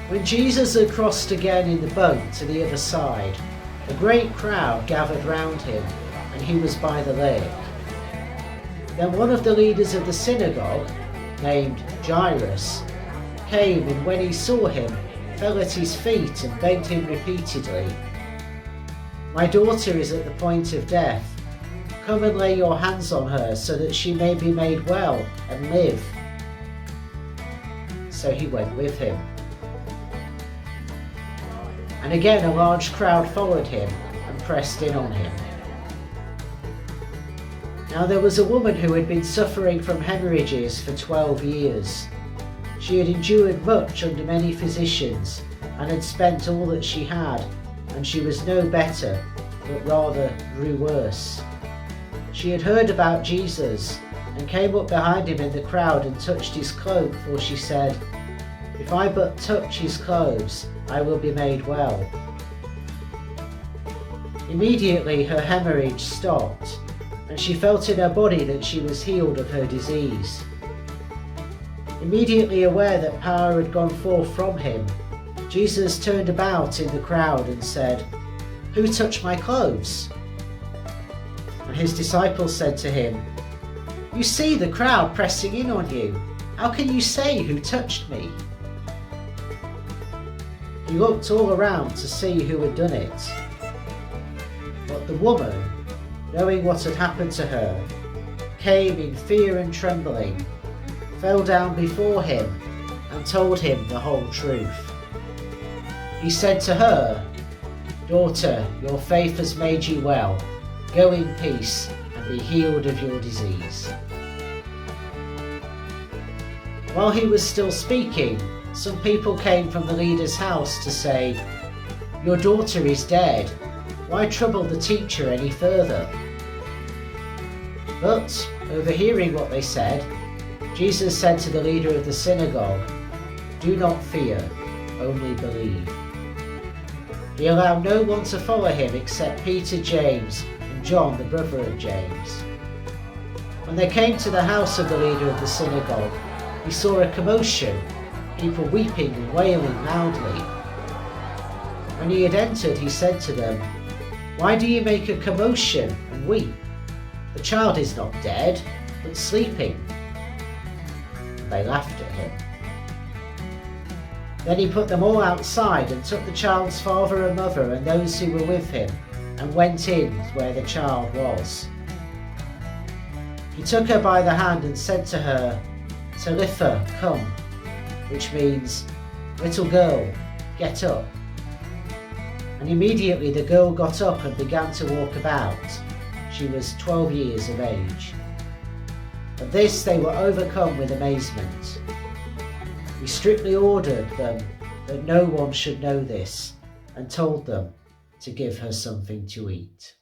When Jesus had crossed again in the boat to the other side, a great crowd gathered round him, and he was by the lake. Then one of the leaders of the synagogue, named Jairus, came, and when he saw him, fell at his feet and begged him repeatedly, "My daughter is at the point of death. Come and lay your hands on her so that she may be made well and live." So he went with him. And again a large crowd followed him and pressed in on him. Now there was a woman who had been suffering from hemorrhages for 12 years. She had endured much under many physicians and had spent all that she had, and she was no better, but rather grew worse. She had heard about Jesus and came up behind him in the crowd and touched his cloak, for she said, "If I but touch his clothes, I will be made well." Immediately her hemorrhage stopped, and she felt in her body that she was healed of her disease. Immediately aware that power had gone forth from him, Jesus turned about in the crowd and said, "Who touched my clothes?" And his disciples said to him, "You see the crowd pressing in on you. How can you say, 'Who touched me?'" He looked all around to see who had done it. But the woman, knowing what had happened to her, came in fear and trembling, fell down before him, and told him the whole truth. He said to her, "Daughter, your faith has made you well. Go in peace and be healed of your disease." While he was still speaking, some people came from the leader's house to say, "Your daughter is dead. Why trouble the teacher any further?" But, overhearing what they said, Jesus said to the leader of the synagogue, "Do not fear, only believe." He allowed no one to follow him except Peter, James, and John, the brother of James. When they came to the house of the leader of the synagogue, he saw a commotion, people weeping and wailing loudly. When he had entered, he said to them, "Why do you make a commotion and weep? The child is not dead, but sleeping." And they laughed at him. Then he put them all outside and took the child's father and mother and those who were with him and went in where the child was. He took her by the hand and said to her, "Talitha, come," which means, "Little girl, get up." And immediately the girl got up and began to walk about. She was 12 years of age. At this they were overcome with amazement. He strictly ordered them that no one should know this, and told them to give her something to eat.